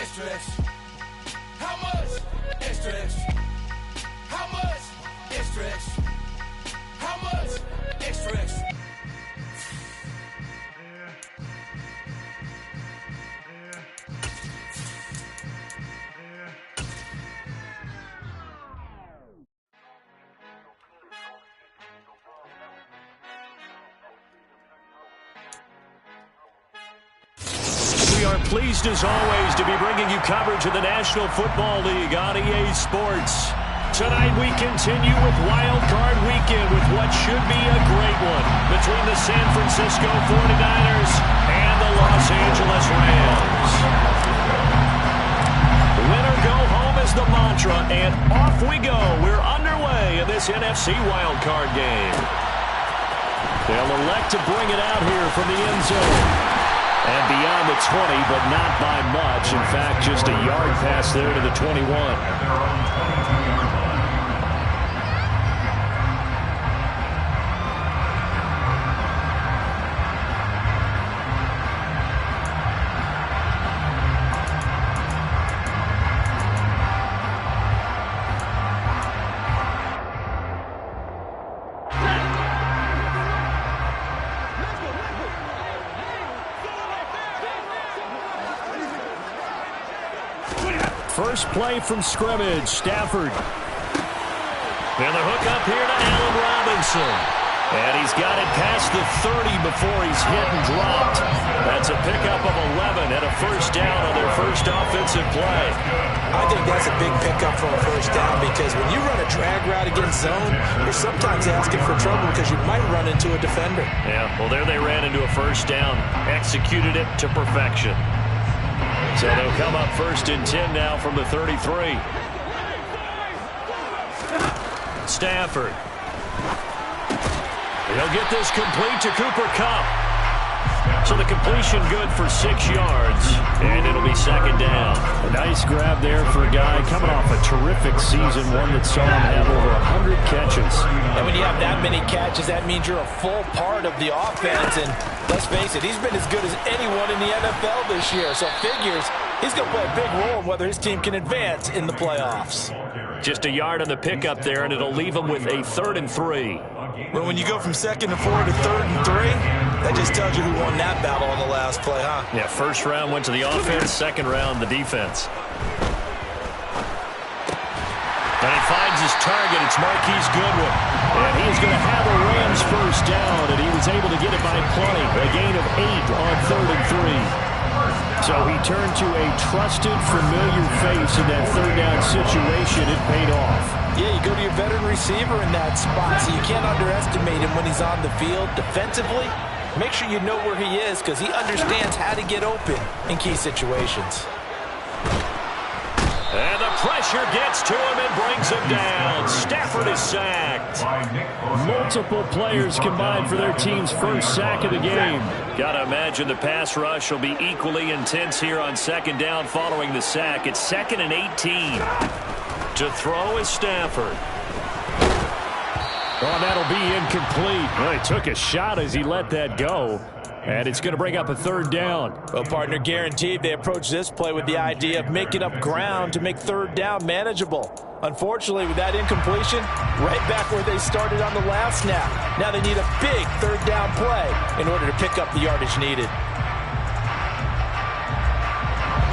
Extra, extra. How much? Extra, extra. How much? Extra, extra. How much? Extra, extra. We are pleased as always to be bringing you coverage of the National Football League on EA Sports. Tonight we continue with Wild Card Weekend with what should be a great one between the San Francisco 49ers and the Los Angeles Rams. Win or go home is the mantra, and off we go. We're underway in this NFC Wild Card game. They'll elect to bring it out here from the end zone. And beyond the 20, but not by much. In fact, just a yard pass there to the 21. First play from scrimmage, Stafford. And the hook up here to Allen Robinson. And he's got it past the 30 before he's hit and dropped. That's a pickup of 11 and a first down on their first offensive play. I think that's a big pickup for a first down because when you run a drag route against zone, you're sometimes asking for trouble because you might run into a defender. Yeah, well, there they ran into a first down. Executed it to perfection. So they'll come up first and 10 now from the 33. Stafford. He'll get this complete to Cooper Kupp. So the completion good for 6 yards, and it'll be second down. A nice grab there for a guy coming off a terrific season, one that saw him have over 100 catches. And when you have that many catches, that means you're a full part of the offense. And let's face it, he's been as good as anyone in the NFL this year. So figures he's going to play a big role in whether his team can advance in the playoffs. Just a yard on the pickup there, and it'll leave him with a 3rd and 3. But when you go from 2nd and 4 to 3rd and 3, that just tells you who won that battle on the last play, huh? Yeah, first round went to the offense, second round the defense. And he finds his target. It's Marquise Goodwin. And he's going to have a Rams first down, and he was able to get it by plenty. A gain of 8 on 3rd and 3. So he turned to a trusted, familiar face in that 3rd down situation. It paid off. Yeah, you go to your veteran receiver in that spot, so you can't underestimate him when he's on the field. Defensively, make sure you know where he is because he understands how to get open in key situations. And the pressure gets to him and brings him down. Stafford is sacked. Multiple players combined for their team's first sack of the game. Got to imagine the pass rush will be equally intense here on second down following the sack. It's 2nd and 18. To throw is Stafford. Oh, that'll be incomplete. Well, he took a shot as he let that go. And it's going to bring up a 3rd down. Well, partner, guaranteed they approach this play with the idea of making up ground to make 3rd down manageable. Unfortunately, with that incompletion, right back where they started on the last snap. Now they need a big 3rd down play in order to pick up the yardage needed.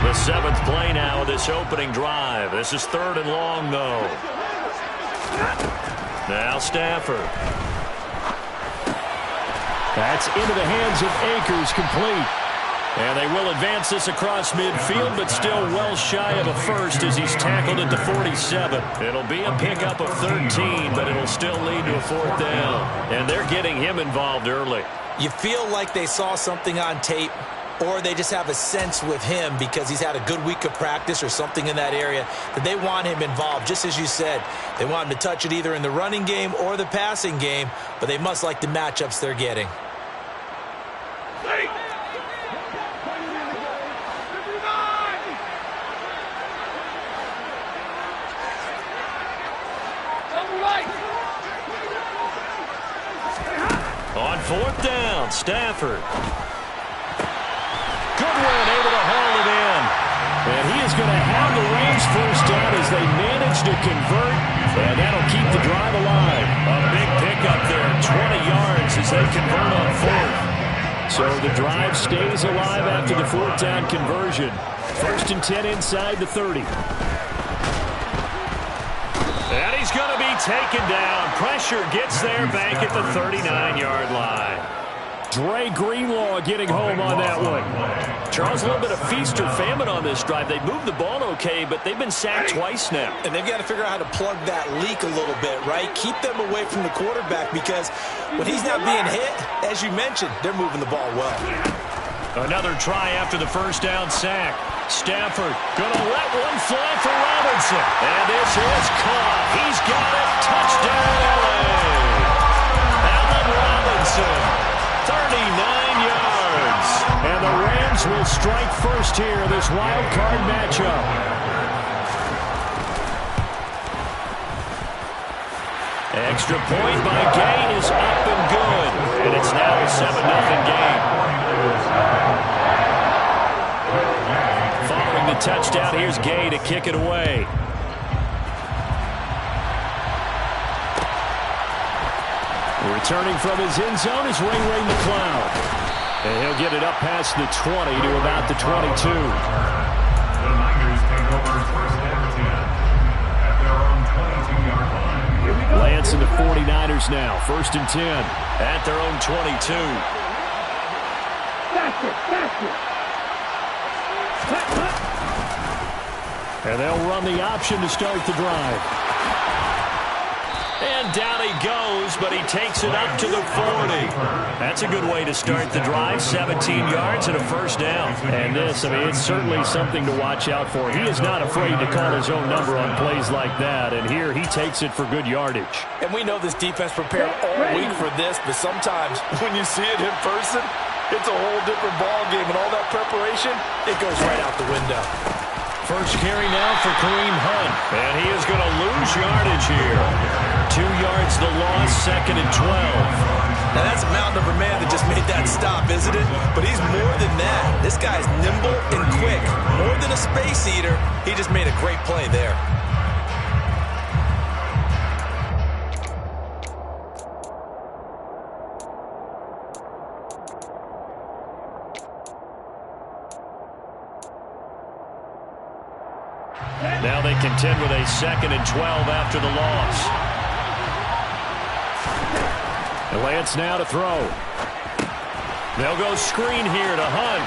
The 7th play now of this opening drive. This is 3rd and long, though. Now Stafford. That's into the hands of Akers, complete. And they will advance this across midfield, but still well shy of a first as he's tackled at the 47. It'll be a pickup of 13, but it'll still lead to a 4th down. And they're getting him involved early. You feel like they saw something on tape, or they just have a sense with him because he's had a good week of practice or something in that area that they want him involved. Just as you said, they want him to touch it either in the running game or the passing game, but they must like the matchups they're getting. On 4th down, Stafford. Goodwin able to haul it in. And he is going to have the Rams first down as they manage to convert, and that'll keep the drive alive. A big pickup there, 20 yards as they convert on fourth. So the drive stays alive after the fourth down conversion. First and 10 inside the 30. And he's going to be taken down. Pressure gets there back at the 39-yard line. Dre Greenlaw getting home on that one. Charles, a little bit of feast or famine on this drive. They moved the ball okay, but they've been sacked twice now. And they've got to figure out how to plug that leak a little bit, right? Keep them away from the quarterback because when he's not being hit, as you mentioned, they're moving the ball well. Another try after the first down sack. Stafford going to let one fly for Robinson. And this is caught. He's got it. Touchdown, LA. Allen Robinson, 39 yards. And the Rams will strike first here in this wild card matchup. Extra point by Gay is up and good. And it's now a 7-0 game. Following the touchdown, here's Gay to kick it away. Returning from his end zone is Ray McCloud. And he'll get it up past the 20 to about the 22. The Niners take over first and 10 at their own 22-yard line. Lance and the 49ers now. First and 10 at their own 22. And they'll run the option to start the drive. And down he goes, but he takes it up to the 40. That's a good way to start the drive. 17 yards and a first down. And this, I mean, it's certainly something to watch out for. He is not afraid to call his own number on plays like that. And here he takes it for good yardage. And we know this defense prepared all week for this, but sometimes when you see it in person, it's a whole different ball game. And all that preparation, it goes right out the window. First carry now for Kareem Hunt. And he is going to lose yardage here. 2 yards the loss, second and 12. Now that's a mountain of a man that just made that stop, isn't it? But he's more than that. This guy's nimble and quick. More than a space eater, he just made a great play there. Now they contend with a second and 12 after the loss. Lance now to throw. They'll go screen here to Hunt.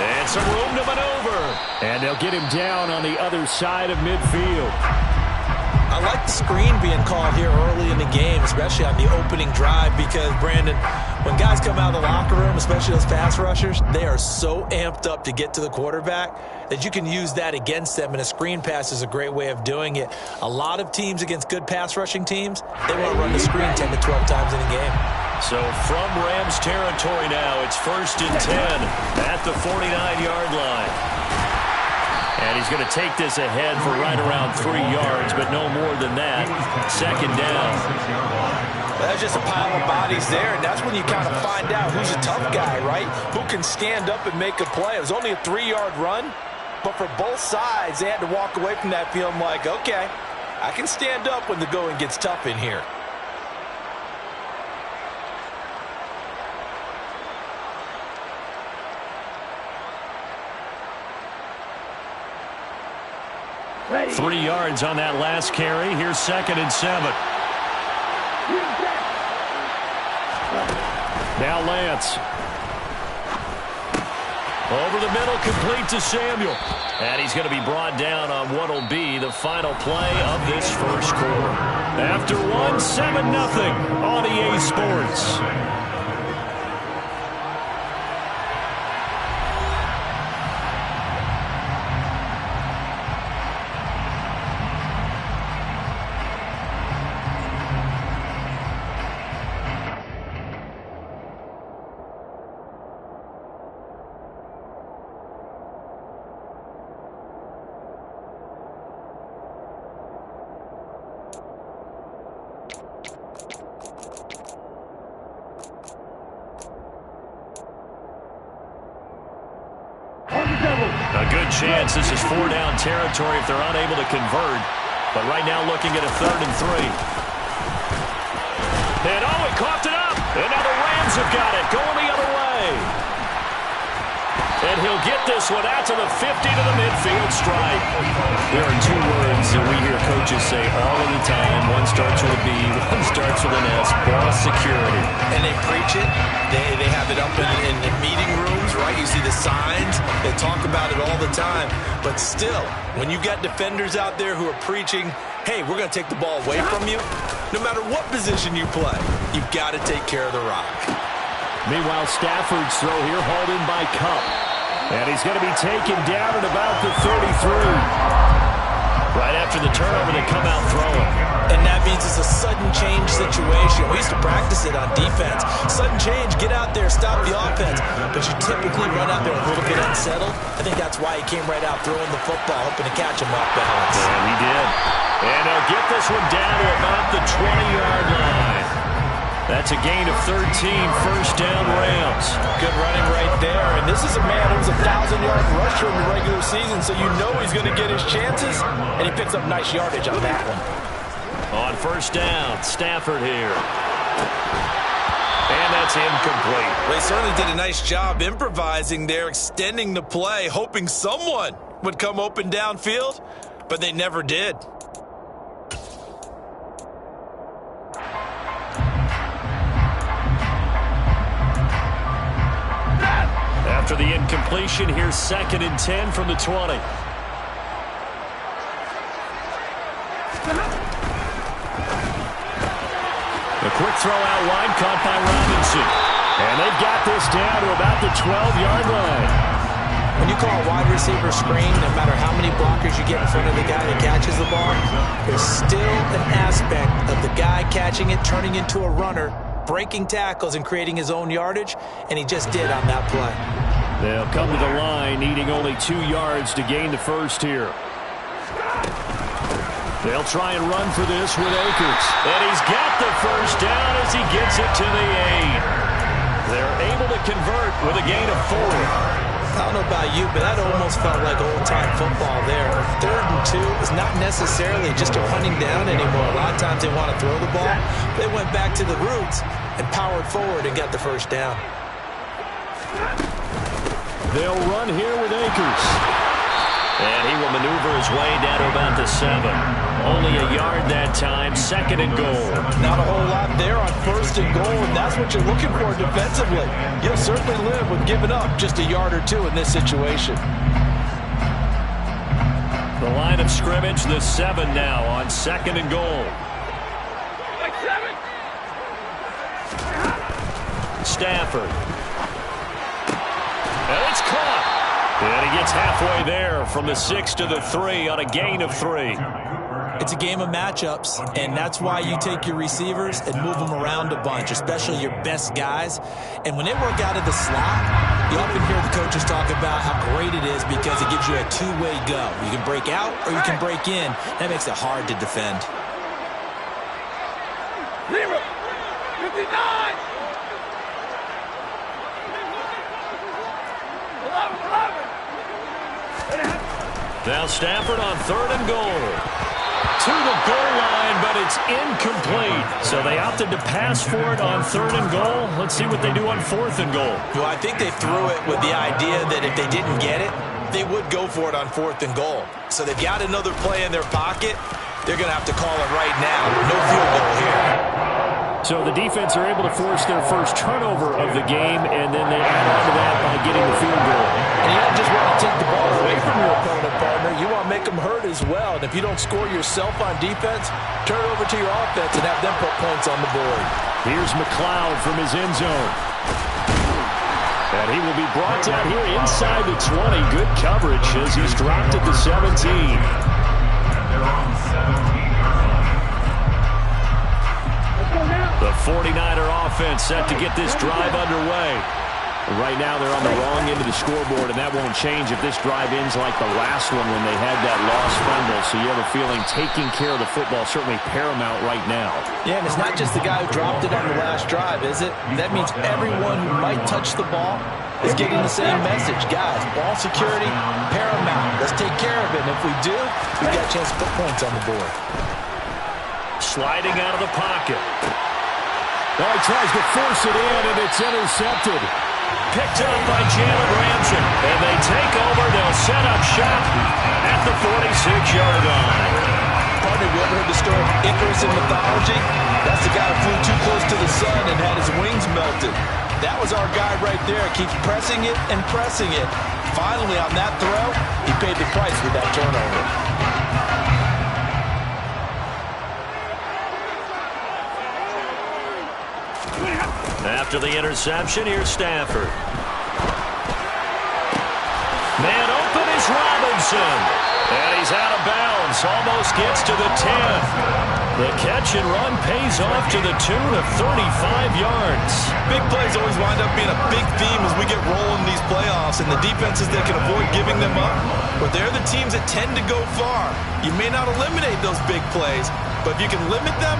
And some room to maneuver. And they'll get him down on the other side of midfield. I like the screen being called here early in the game, especially on the opening drive, because, Brandon, when guys come out of the locker room, especially those pass rushers, they are so amped up to get to the quarterback that you can use that against them, and a screen pass is a great way of doing it. A lot of teams against good pass rushing teams, they want to run the screen 10 to 12 times in a game. So from Rams territory now, it's first and 10 at the 49-yard line. And he's going to take this ahead for right around 3 yards, but no more than that. Second down. Well, that's just a pile of bodies there, and that's when you kind of find out who's a tough guy, right? Who can stand up and make a play. It was only a 3-yard run, but for both sides, they had to walk away from that feeling like, okay, I can stand up when the going gets tough in here. Ready. 3 yards on that last carry. Here's second and 7. Now Lance. Over the middle, complete to Samuel. And he's going to be brought down on what will be the final play of this first quarter. After one, 7-0 on EA Sports. A good chance this is 4-down territory if they're unable to convert. But right now looking at a 3rd and 3. And he coughed it up. And now the Rams have got it. Going the other way. And he'll get this one out to the 50 to the midfield stripe. There are 2 words that we hear coaches say all of the time. One starts with a B, one starts with an S. Ball security. And they preach it. They have it up in the meeting rooms, right? You see the signs. They talk about it all the time. But still, when you got defenders out there who are preaching, hey, we're going to take the ball away from you, no matter what position you play, you've got to take care of the rock. Meanwhile, Stafford's throw here hauled in by Kupp. And he's going to be taken down at about the 33. Right after the turnover, they come out throwing. And that means it's a sudden change situation. We used to practice it on defense. Sudden change, get out there, stop the offense. But you typically run out there a little bit unsettled. I think that's why he came right out throwing the football, hoping to catch him off balance. And he did. And he'll get this one down to about the 20-yard line. That's a gain of 13, 1st down Rams. Good running right there. And this is a man who's a 1,000-yard rusher in the regular season, so you know he's going to get his chances. And he picks up nice yardage on that one. On 1st down, Stafford here. And that's incomplete. They certainly did a nice job improvising there, extending the play, hoping someone would come open downfield, but they never did. After the incompletion, here's 2nd and 10 from the 20. The quick throw out wide, caught by Robinson. And they've got this down to about the 12-yard line. When you call a wide receiver screen, no matter how many blockers you get in front of the guy that catches the ball, there's still an aspect of the guy catching it, turning into a runner, breaking tackles and creating his own yardage, and he just did on that play. They'll come to the line, needing only 2 yards to gain the 1st here. They'll try and run for this with Akers. And he's got the 1st down as he gets it to the 8. They're able to convert with a gain of 4. I don't know about you, but that almost felt like old-time football there. 3rd and 2 is not necessarily just a running down anymore. A lot of times they want to throw the ball. They went back to the roots and powered forward and got the 1st down. They'll run here with Akers. And he will maneuver his way down to about the 7. Only a yard that time, 2nd and goal. Not a whole lot there on 1st and goal, and that's what you're looking for defensively. You'll certainly live with giving up just a yard or 2 in this situation. The line of scrimmage, the 7 now on 2nd and goal. Stafford. And it's caught. And he gets halfway there from the 6 to the 3 on a gain of 3. It's a game of matchups, and that's why you take your receivers and move them around a bunch, especially your best guys. And when they work out of the slot, you often hear the coaches talk about how great it is because it gives you a 2-way go. You can break out or you can break in. That makes it hard to defend. 59! Now Stafford on 3rd and goal. To the goal line, but it's incomplete. So they opted to pass for it on 3rd and goal. Let's see what they do on 4th and goal. Well, I think they threw it with the idea that if they didn't get it, they would go for it on 4th and goal. So they've got another play in their pocket. They're going to have to call it right now. No field goal here. So the defense are able to force their 1st turnover of the game, and then they add on to that by getting the field goal. And you don't just want to take the ball away from your opponent, partner. You want to make them hurt as well. And if you don't score yourself on defense, turn it over to your offense and have them put points on the board. Here's McLeod from his end zone. And he will be brought down here inside the 20. Good coverage as he's dropped at the 17. They're on 17. The 49er offense set to get this drive underway. Right now they're on the wrong end of the scoreboard, and that won't change if this drive ends like the last one when they had that lost fumble. So you have a feeling taking care of the football is certainly paramount right now. Yeah, and it's not just the guy who dropped it on the last drive, is it? That means everyone who might touch the ball is getting the same message. Guys, ball security, paramount. Let's take care of it. And if we do, we've got a chance to put points on the board. Sliding out of the pocket. Well, he tries to force it in, and it's intercepted. Picked up by Jalen Ramsey. And they take over. They'll set up shop at the 46-yard line. Partner, you ever heard the story of Icarus in mythology? That's the guy who flew too close to the sun and had his wings melted. That was our guy right there. Keeps pressing it and pressing it. Finally, on that throw, he paid the price with that turnover. After the interception, here's Stafford. Man open is Robinson. And he's out of bounds. Almost gets to the 10. The catch and run pays off to the tune of 35 yards. Big plays always wind up being a big theme as we get rolling in these playoffs, and the defenses that can avoid giving them up, but they're the teams that tend to go far. You may not eliminate those big plays, but if you can limit them,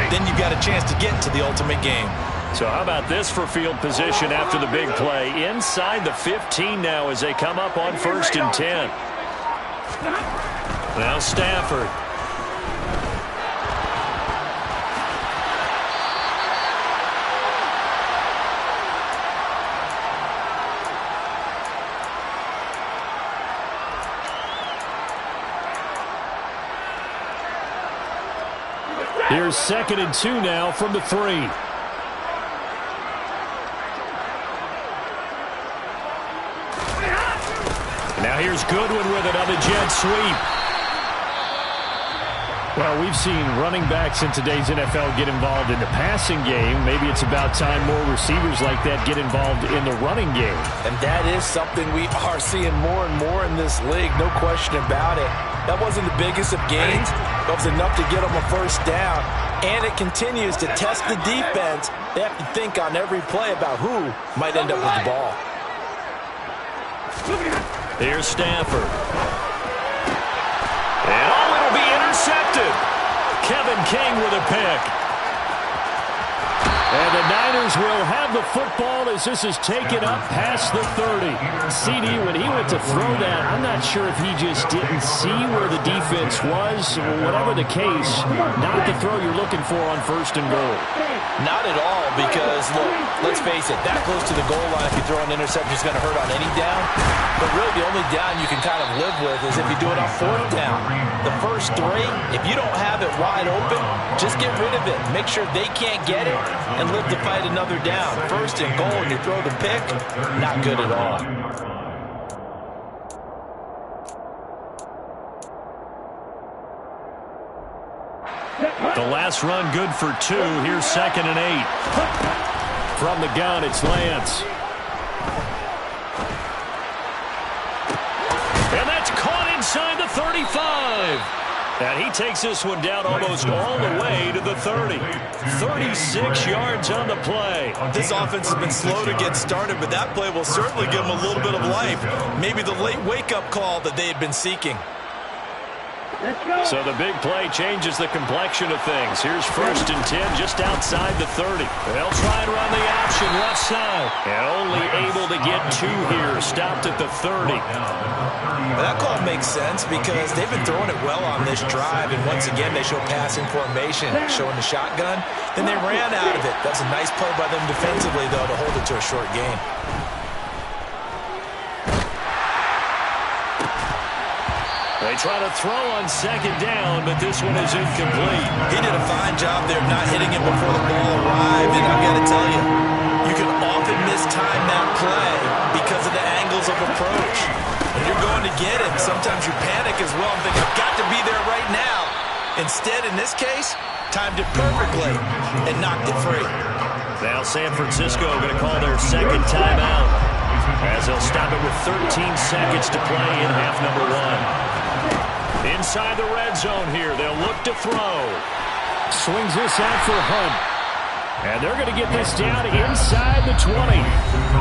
then you've got a chance to get to the ultimate game. So how about this for field position after the big play? Inside the 15 now as they come up on 1st and 10. Now Stafford. Here's 2nd and 2 now from the 3. Now here's Goodwin with it on the jet sweep. Well, we've seen running backs in today's NFL get involved in the passing game. Maybe it's about time more receivers like that get involved in the running game. And that is something we are seeing more and more in this league, no question about it. That wasn't the biggest of gains. That was enough to get them a 1st down. And it continues to test the defense. They have to think on every play about who might end up with the ball. Here's Stafford. And it'll be intercepted. Kevin King with a pick. And the Niners will have the football as this is taken up past the 30. CD, when he went to throw that, I'm not sure if he just didn't see where the defense was. Whatever the case, not the throw you're looking for on 1st and goal. Not at all, because, look, let's face it, that close to the goal line, if you throw an interception, is going to hurt on any down. But really, the only down you can kind of live with is if you do it on 4th down. The first 3, if you don't have it wide open, just get rid of it. Make sure they can't get it and live to fight another down. 1st and goal, and you throw the pick, not good at all. The last run good for 2. Here's 2nd and 8. From the gun, it's Lance. And that's caught inside the 35. And he takes this one down almost all the way to the 30. 36 yards on the play. This offense has been slow to get started, but that play will certainly give them a little bit of life. Maybe the late wake-up call that they had been seeking. So the big play changes the complexion of things. Here's 1st and 10 just outside the 30. They'll try and run the option left side. And only able to get 2 here. Stopped at the 30. That call makes sense because they've been throwing it well on this drive. And once again, they show passing formation, showing the shotgun. Then they ran out of it. That's a nice play by them defensively, though, to hold it to a short gain. They try to throw on 2nd down, but this one is incomplete. He did a fine job there of not hitting it before the ball arrived. And I've got to tell you, you can often mistime that play because of the angles of approach. When you're going to get him, sometimes you panic as well and think, I've got to be there right now. Instead, in this case, timed it perfectly and knocked it free. Now San Francisco going to call their 2nd timeout as they'll stop it with 13 seconds to play in half number 1. Inside the red zone here, they'll look to throw. Swings this out for Hunt. And they're going to get this down inside the 20.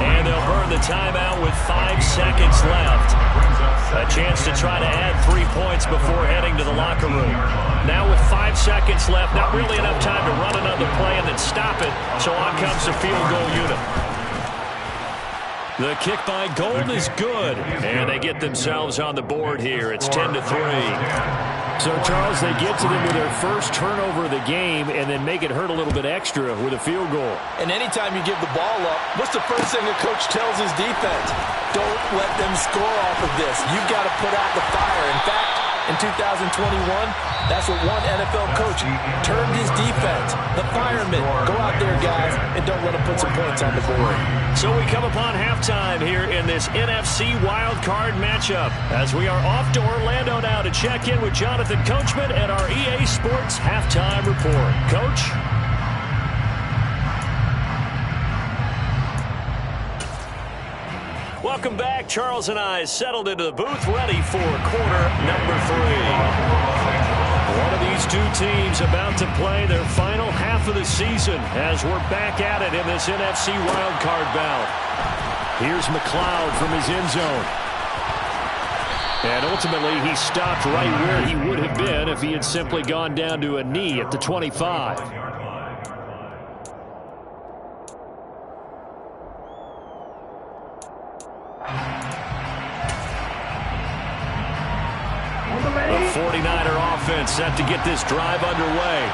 And they'll burn the timeout with 5 seconds left. A chance to try to add 3 points before heading to the locker room. Now with 5 seconds left, not really enough time to run another play and then stop it. So on comes the field goal unit. The kick by Gold is good, and they get themselves on the board here. It's 10-3. So, Charles, they get to them with their first turnover of the game and then make it hurt a little bit extra with a field goal. And anytime you give the ball up, what's the first thing a coach tells his defense? Don't let them score off of this. You've got to put out the fire. In fact, in 2021, that's what one NFL coach termed his defense. The firemen. Go out there, guys, and don't let them put some points on the board. So we come upon halftime here in this NFC wildcard matchup as we are off to Orlando now to check in with Jonathan Coachman at our EA Sports Halftime Report. Coach? Welcome back. Charles and I settled into the booth ready for quarter number 3. One of these two teams about to play their final half of the season as we're back at it in this NFC wildcard bout. Here's McLeod from his end zone. And ultimately, he stopped right where he would have been if he had simply gone down to a knee at the 25. The 49er offense set to get this drive underway.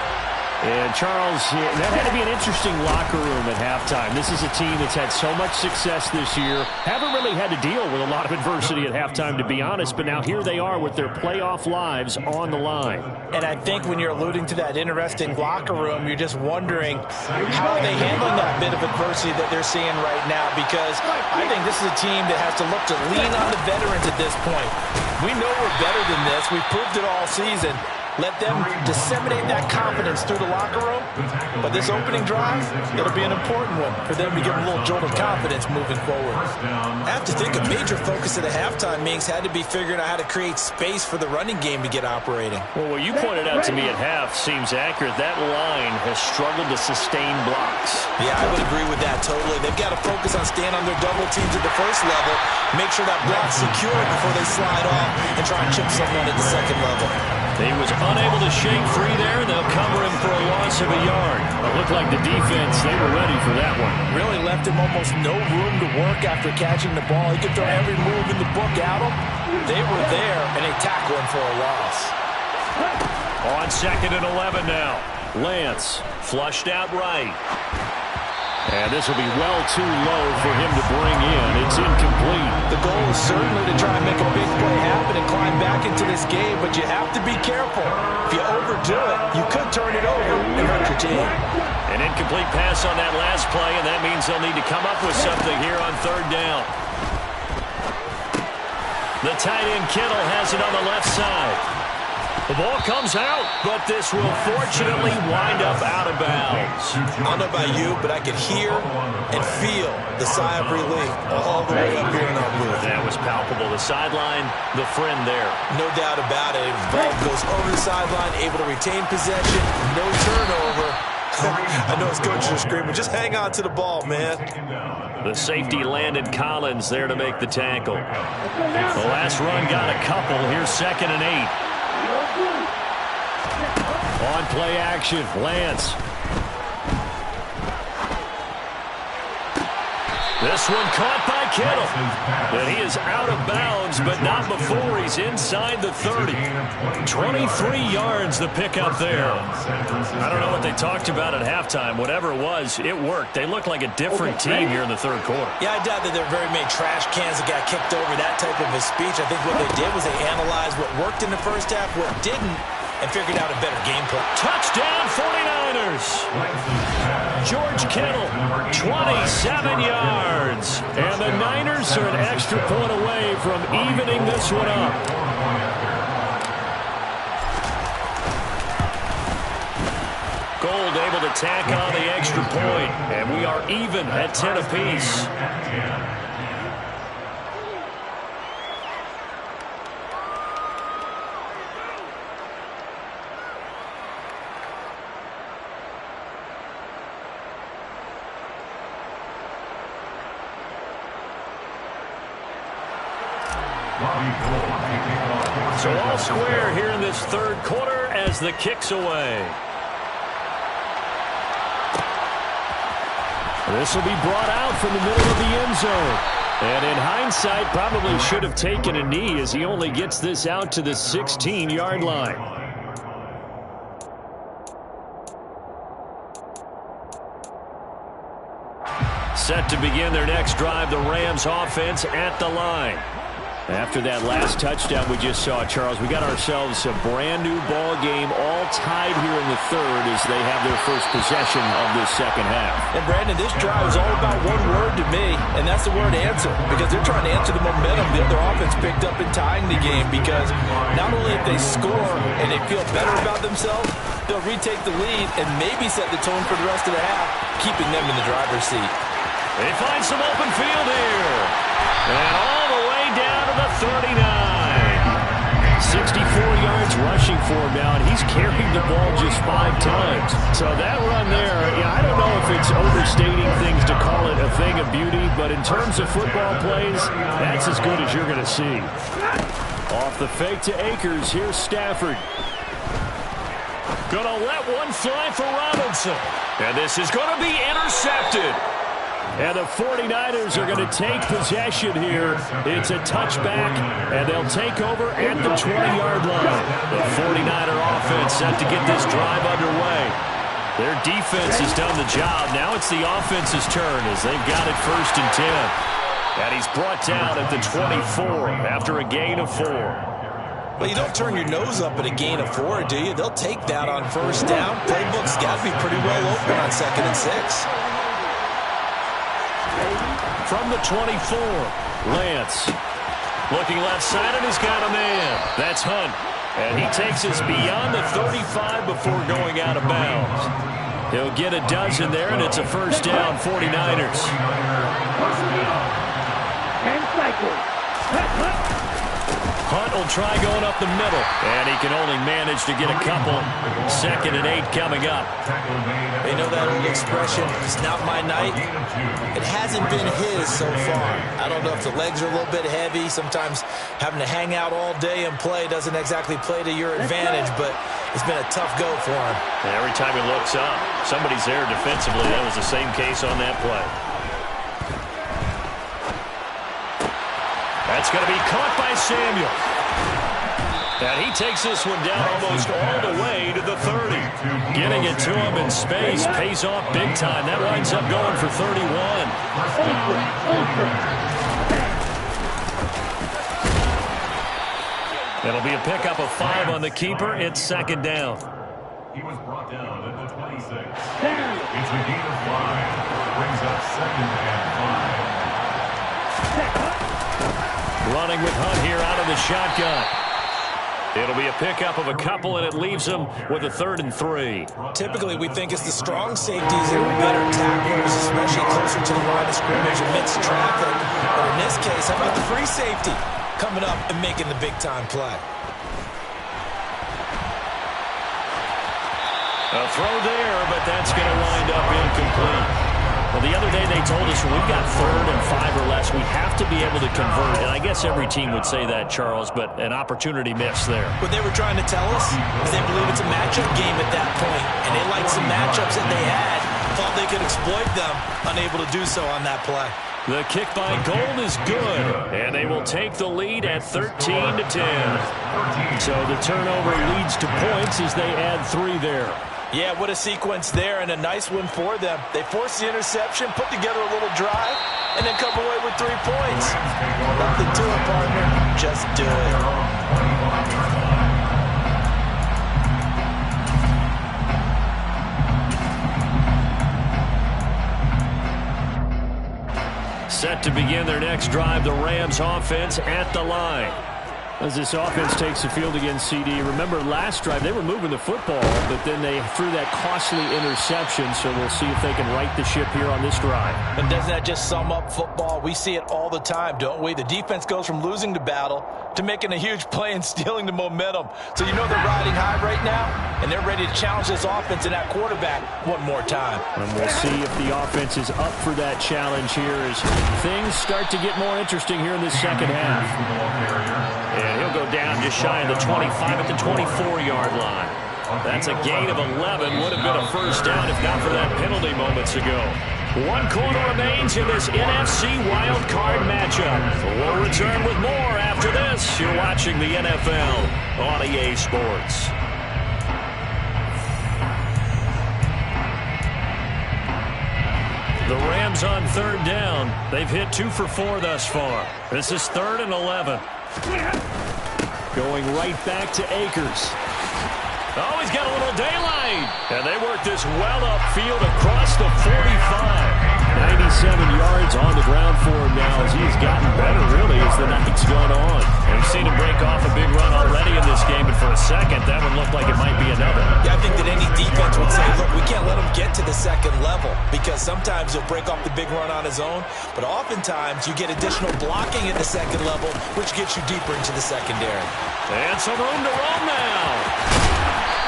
And, Charles, that had to be an interesting locker room at halftime. This is a team that's had so much success this year. Haven't really had to deal with a lot of adversity at halftime, to be honest. But now here they are with their playoff lives on the line. And I think when you're alluding to that interesting locker room, you're just wondering how are they handling that bit of adversity that they're seeing right now. Because I think this is a team that has to look to lean on the veterans at this point. We know we're better than this. We've proved it all season. Let them disseminate that confidence through the locker room. But this opening drive, it'll be an important one for them to give them a little jolt of confidence moving forward. I have to think a major focus at the halftime meetings had to be figuring out how to create space for the running game to get operating. Well, what you pointed out to me at half seems accurate. That line has struggled to sustain blocks. Yeah, I would agree with that totally. They've got to focus on staying on their double teams at the first level, make sure that block's secure before they slide off and try and chip someone at the second level. He was unable to shake free there. They'll cover him for a loss of a yard. It looked like the defense, they were ready for that one. Really left him almost no room to work after catching the ball. He could throw every move in the book at him. They were there, and they tackled him for a loss. On 2nd and 11 now. Lance flushed out right. And this will be well too low for him to bring in. It's incomplete. The goal is certainly to try and make a big play happen and climb back into this game, but you have to be careful. If you overdo it, you could turn it over and hurt your team. An incomplete pass on that last play, and that means they'll need to come up with something here on 3rd down. The tight end Kittle has it on the left side. The ball comes out, but this will fortunately wind up out of bounds. I don't know about you, but I could hear and feel the sigh of relief all the way up here in our booth. That was palpable. The sideline, the friend there. No doubt about it. The ball goes over the sideline, able to retain possession, no turnover. I know his coaches are screaming, just hang on to the ball, man. The safety Landon Collins there to make the tackle. The last run got a couple. Here's 2nd and 8. On play action, Lance. This one caught by Kittle. And he is out of bounds, but not before he's inside the 30. 23 yards the pickup there. I don't know what they talked about at halftime. Whatever it was, it worked. They look like a different team here in the 3rd quarter. Yeah, I doubt that there were very many trash cans that got kicked over that type of a speech. I think what they did was they analyzed what worked in the first half, what didn't, and figured out a better game plan. Touchdown 49ers. George Kittle, 27 yards. And the Niners are an extra point away from evening this one up. Gold able to tack on the extra point. And we are even at 10 apiece. So all square here in this 3rd quarter as the kick's away. This will be brought out from the middle of the end zone. And in hindsight, probably should have taken a knee as he only gets this out to the 16-yard line. Set to begin their next drive, the Rams offense at the line. After that last touchdown we just saw, Charles, we got ourselves a brand new ball game, all tied here in the third as they have their first possession of this second half. And Brandon, this drive is all about one word to me, and that's the word answer, because they're trying to answer the momentum the other offense picked up in tying the game, because not only if they score and they feel better about themselves, they'll retake the lead and maybe set the tone for the rest of the half, keeping them in the driver's seat. They find some open field here. And all the way down to the 39. 64 yards rushing for him now, and he's carried the ball just 5 times. So that run there, I don't know if it's overstating things to call it a thing of beauty, but in terms of football plays, that's as good as you're going to see. Off the fake to Akers, here's Stafford. Going to let one fly for Robinson. And this is going to be intercepted. And the 49ers are going to take possession here. It's a touchback, and they'll take over at the 20-yard line. The 49er offense set to get this drive underway. Their defense has done the job. Now it's the offense's turn as they've got it 1st and 10. And he's brought down at the 24 after a gain of 4. Well, you don't turn your nose up at a gain of 4, do you? They'll take that on 1st down. Playbook's got to be pretty well open on 2nd and 6. From the 24, Lance. Looking left side, and he's got a man. That's Hunt. And he takes us beyond the 35 before going out of bounds. He'll get a dozen there, and it's a 1st down, 49ers. And cycle. Hunt will try going up the middle, and he can only manage to get a couple. 2nd and 8 coming up. You know that old expression, it's not my night? It hasn't been his so far. I don't know if the legs are a little bit heavy. Sometimes having to hang out all day and play doesn't exactly play to your advantage, but it's been a tough go for him. And every time he looks up, somebody's there defensively. That was the same case on that play. That's going to be caught by Samuel. And he takes this one down almost all the way to the 30. Getting it to him in space pays off big time. That winds up going for 31. It'll be a pickup of 5 on the keeper. It's 2nd down. He was brought down at the 26. It's a gain of 5. Brings up 2nd and 5. Running with Hunt here out of the shotgun. It'll be a pickup of a couple, and it leaves him with a 3rd and 3. Typically, we think it's the strong safeties that are better tacklers, especially closer to the line of scrimmage amidst traffic. But in this case, how about the free safety coming up and making the big-time play? A throw there, but that's going to wind up incomplete. Well, the other day they told us when we've got 3rd and 5 or less, we have to be able to convert. And I guess every team would say that, Charles, but an opportunity missed there. What they were trying to tell us is they believe it's a matchup game at that point, and they liked some matchups that they had, thought they could exploit them, unable to do so on that play. The kick by Gold is good, and they will take the lead at 13-10. So the turnover leads to points as they add 3 there. Yeah, what a sequence there, and a nice one for them. They forced the interception, put together a little drive, and then come away with 3 points. Nothing to it, partner. Just do it. Set to begin their next drive, the Rams offense at the line. As this offense takes the field against CD. Remember, last drive, they were moving the football, but then they threw that costly interception, so we'll see if they can right the ship here on this drive. And doesn't that just sum up football? We see it all the time, don't we? The defense goes from losing the battle to making a huge play and stealing the momentum. So you know they're riding high right now, and they're ready to challenge this offense and that quarterback one more time. And we'll see if the offense is up for that challenge here as things start to get more interesting here in this second half. And he'll go down just shy of the 25 at the 24-yard line. That's a gain of 11. Would have been a 1st down if not for that penalty moments ago. One quarter remains in this NFC Wild Card matchup. We'll return with more after this. You're watching the NFL on EA Sports. The Rams on third down. They've hit 2 for 4 thus far. This is 3rd and 11. Going right back to Akers. Oh, he's got a little daylight. And they work this well upfield across the 45. 97 yards on the ground for him now as he's gotten better, really, as the night's gone on. And we've seen him break off a big run already in this game, and for a second, that one looked like it might be another. Yeah, I think that any defense would say, look, we can't let him get to the second level because sometimes he'll break off the big run on his own, but oftentimes you get additional blocking at the second level, which gets you deeper into the secondary. And some room to roam now.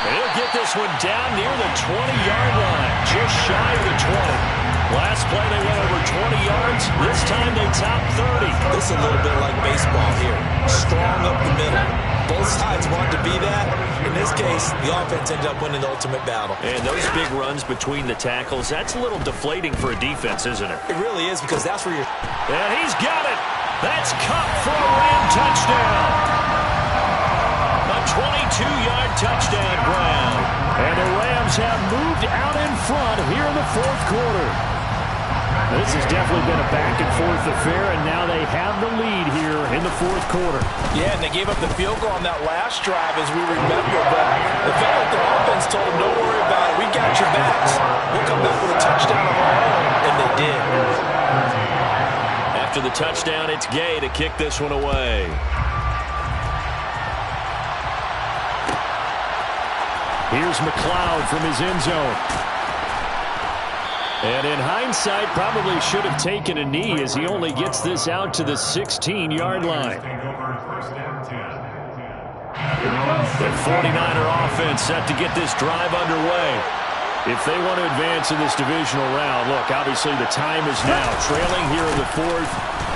He'll get this one down near the 20-yard line, just shy of the 20. Last play, they went over 20 yards. This time, they topped 30. This is a little bit like baseball here. Strong up the middle. Both sides want to be that. In this case, the offense ended up winning the ultimate battle. And those big runs between the tackles, that's a little deflating for a defense, isn't it? It really is, because that's where you're... And he's got it. That's Kupp for a Ram touchdown. A 22-yard touchdown ground. And the Rams have moved out in front here in the 4th quarter. This has definitely been a back-and-forth affair, and now they have the lead here in the 4th quarter. Yeah, and they gave up the field goal on that last drive, as we remember, but it felt like their offense told them, don't worry about it, we got your backs. We'll come back with a touchdown of our own, and they did. After the touchdown, it's Gay to kick this one away. Here's McLeod from his end zone. And in hindsight, probably should have taken a knee as he only gets this out to the 16-yard line. The 49er offense set to get this drive underway. If they want to advance in this divisional round, look, obviously the time is now. Trailing here in the 4th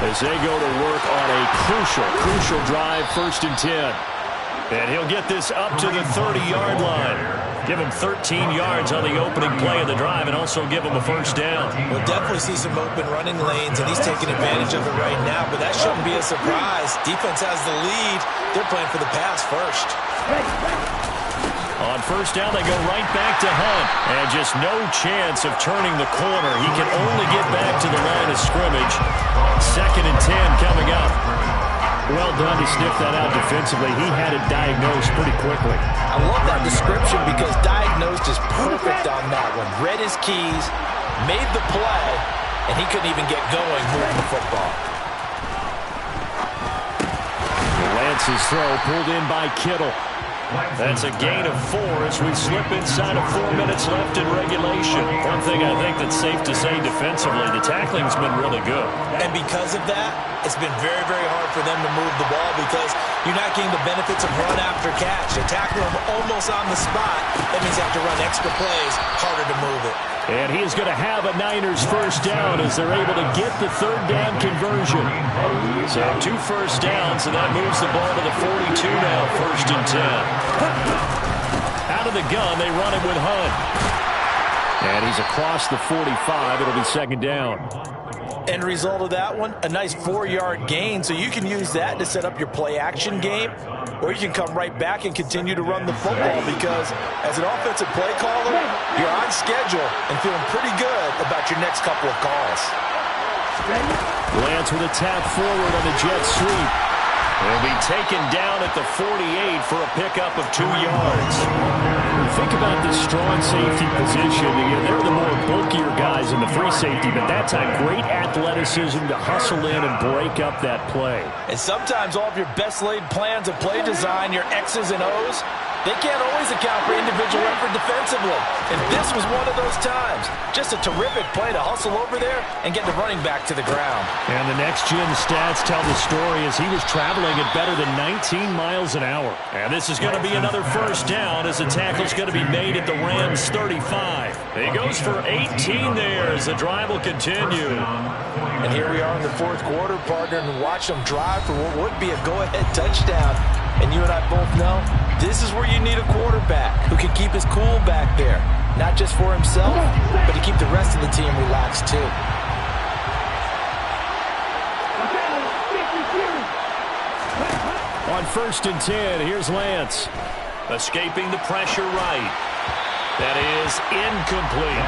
as they go to work on a crucial drive, 1st and 10. And he'll get this up to the 30-yard line. Give him 13 yards on the opening play of the drive and also give him a 1st down. We'll definitely see some open running lanes, and he's taking advantage of it right now, but that shouldn't be a surprise. Defense has the lead. They're playing for the pass first. On 1st down, they go right back to Hunt. And just no chance of turning the corner. He can only get back to the line of scrimmage. 2nd and 10 coming up. Well done to sniff that out defensively. He had it diagnosed pretty quickly. I love that description because diagnosed is perfect on that one. Read his keys, made the play, and he couldn't even get going moving the football. Lance's throw pulled in by Kittle. That's a gain of 4 as we slip inside of 4 minutes left in regulation. One thing I think that's safe to say defensively, the tackling's been really good. And because of that, it's been very, very hard for them to move the ball because you're not getting the benefits of run after catch. They tackle him almost on the spot. That means they have to run extra plays, harder to move it. And he is going to have a Niners 1st down as they're able to get the 3rd down conversion. So 2 1st downs, and that moves the ball to the 42 now, 1st and 10. Out of the gun, they run it with Hunt. And he's across the 45. It'll be 2nd down. End result of that one, a nice 4-yard gain, so you can use that to set up your play-action game, or you can come right back and continue to run the football because as an offensive play caller, you're on schedule and feeling pretty good about your next couple of calls. Lance with a tap forward on the jet sweep. He'll be taken down at the 48 for a pickup of 2 yards. Think about the strong safety position. They're the more bulkier guys in the free safety, but that's a great athleticism to hustle in and break up that play. And sometimes all of your best laid plans of play design, your X's and O's, they can't always account for individual effort defensively. And this was one of those times. Just a terrific play to hustle over there and get the running back to the ground. And the next-gen stats tell the story as he was traveling at better than 19 miles an hour. And this is going to be another 1st down as the tackle's going to be made at the Rams 35. He goes for 18 there as the drive will continue. And here we are in the 4th quarter, partner, and watch them drive for what would be a go-ahead touchdown. And you and I both know this is where you need a quarterback who can keep his cool back there. not just for himself, but to keep the rest of the team relaxed too. On 1st and 10, here's Lance. Escaping the pressure right. That is incomplete.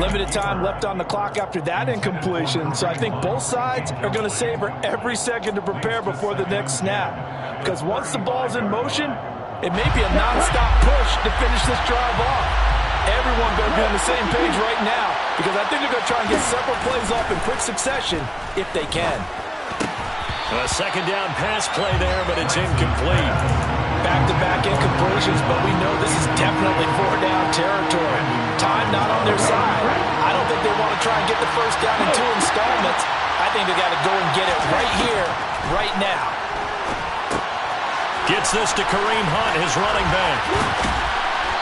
Limited time left on the clock after that incompletion, so I think both sides are going to savor every second to prepare before the next snap. Because once the ball's in motion, it may be a non-stop push to finish this drive off. Everyone better be on the same page right now, because I think they're going to try and get several plays off in quick succession if they can. A second down pass play there, but it's incomplete. Back-to-back incompletions, but we know this is definitely 4-down territory. Time not on their side. I don't think they want to try and get the first down in 2 installments. I think they got to go and get it right here, right now. Gets this to Kareem Hunt, his running back.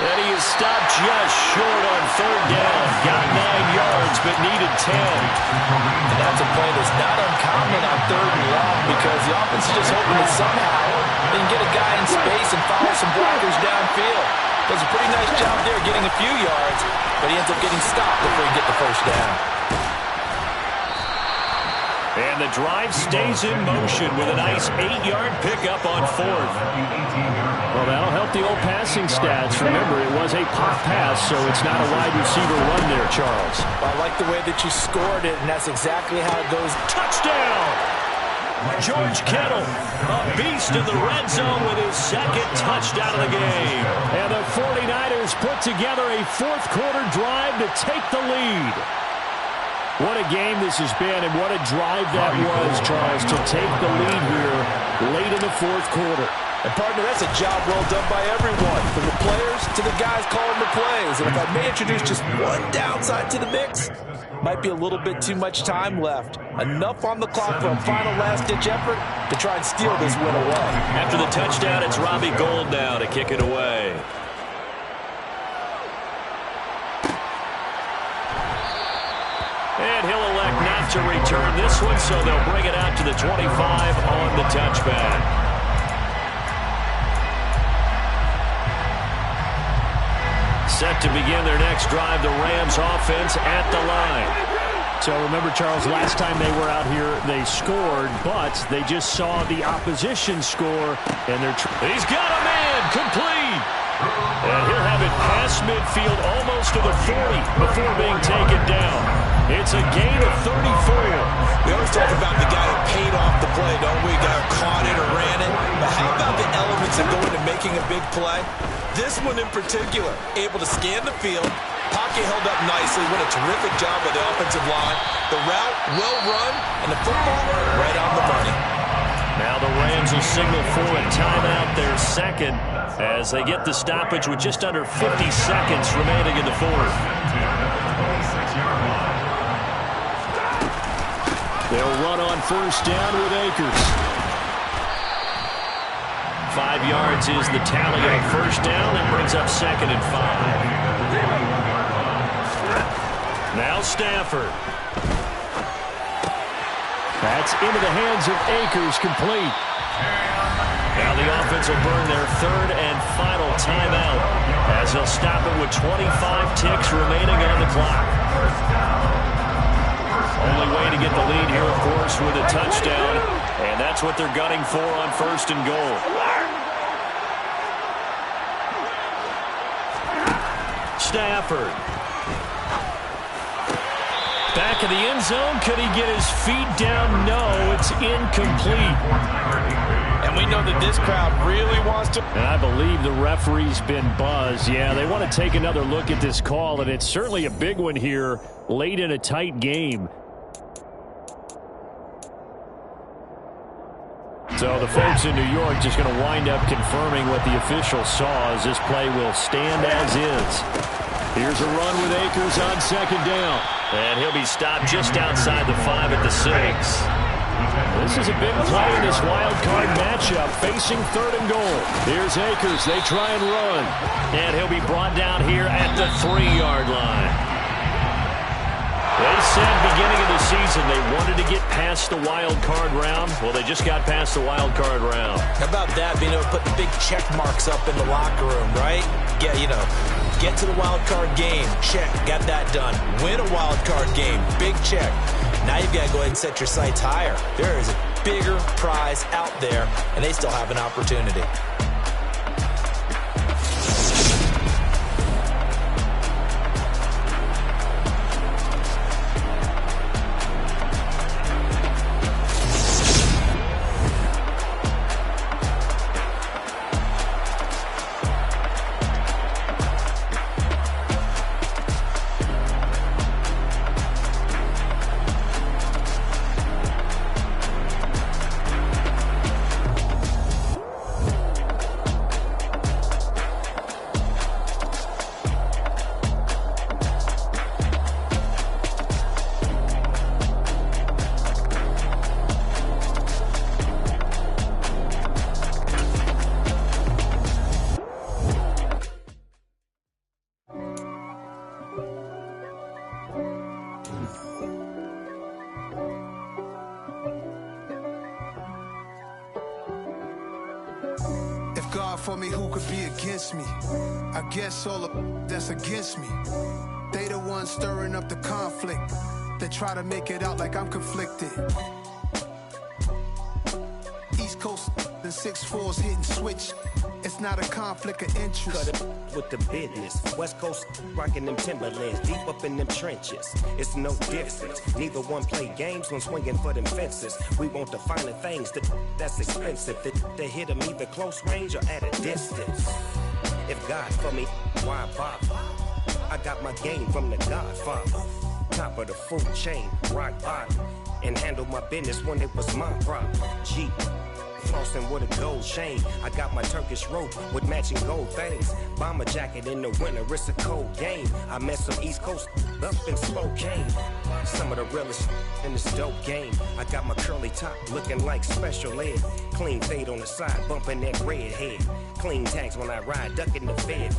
And he is stopped just short on 3rd down. Got 9 yards, but needed 10. And that's a play that's not uncommon on 3rd and long, because the offense is just hoping that somehow they can get a guy in space and follow some blockers downfield. Does a pretty nice job there getting a few yards, but he ends up getting stopped before he gets the first down. And the drive stays in motion with a nice 8-yard pickup on 4th. Well, that'll help the old passing stats. Remember, it was a pop pass, so it's not a wide receiver run there, Charles. Well, I like the way that you scored it, and that's exactly how it goes. Touchdown! George Kittle, a beast in the red zone with his 2nd touchdown of the game. And the 49ers put together a 4th-quarter drive to take the lead. What a game this has been, and what a drive that was, Charles, to take the lead here late in the 4th quarter. And, partner, that's a job well done by everyone, from the players to the guys calling the plays. And if I may introduce just one downside to the mix, might be a little bit too much time left. Enough on the clock for a final last-ditch effort to try and steal this win away. After the touchdown, it's Robbie Gould now to kick it away. And he'll elect not to return this one, so they'll bring it out to the 25 on the touchback. Set to begin their next drive, the Rams offense at the line. So remember, Charles, last time they were out here, they scored, but they just saw the opposition score, and he's got a man, complete. And he'll have it past midfield almost to the 40 before being taken down. It's a gain of 34. We always talk about the guy who paid off the play, don't we? Guy who caught it or ran it. But how about the elements that go into making a big play? This one in particular, able to scan the field, pocket held up nicely. What a terrific job by the offensive line. The route well run, and the football right on the money. Now the Rams will signal for a timeout, their 2nd, as they get the stoppage with just under 50 seconds remaining in the 4th. They'll run on 1st down with Akers. 5 yards is the tally on 1st down. That brings up 2nd and 5. Now Stafford. That's into the hands of Akers, complete. Now the offense will burn their 3rd and final timeout as they'll stop it with 25 ticks remaining on the clock. Only way to get the lead here, of course, with a touchdown, and that's what they're gunning for on 1st and goal. Stafford. Back of the end zone. Could he get his feet down? No, it's incomplete. And we know that this crowd really wants to. And I believe the referee's been buzzed. Yeah, they want to take another look at this call, and it's certainly a big one here late in a tight game. So the folks in New York just going to wind up confirming what the official saw, as this play will stand as is. Here's a run with Akers on 2nd down. And he'll be stopped just outside the 5 at the 6. This is a big play in this wild card matchup, facing 3rd and goal. Here's Akers. They try and run. And he'll be brought down here at the 3-yard line. They said beginning of the season they wanted to get past the wild card round. Well, they just got past the wild card round. How about that, being able to put big check marks up in the locker room, right? Yeah, get to the wild card game. Check, got that done. Win a wild card game. Big check. Now you've got to go ahead and set your sights higher. There is a bigger prize out there, and they still have an opportunity. God for me, who could be against me? I guess all of that's against me. They the ones stirring up the conflict. They try to make it out like I'm conflicted. East Coast and 6'4's hitting switch. It's not a conflict of interest. Cut it with the business. West Coast rocking them Timberlands, deep up in them trenches. It's no difference. Neither one play games when swinging for them fences. We want the finer things that's expensive. They hit them either close range or at a distance. If God for me, why bother? I got my game from the Godfather. Top of the food chain, rock bottom. And handle my business when it was my problem. G. Flossing with a gold chain. I got my Turkish rope with matching gold things. Bomber jacket in the winter, it's a cold game. I met some East Coast up in Spokane. Some of the realest in this dope game. I got my curly top looking like special ed. Clean fade on the side, bumping that red head. Clean tags when I ride, ducking the feds.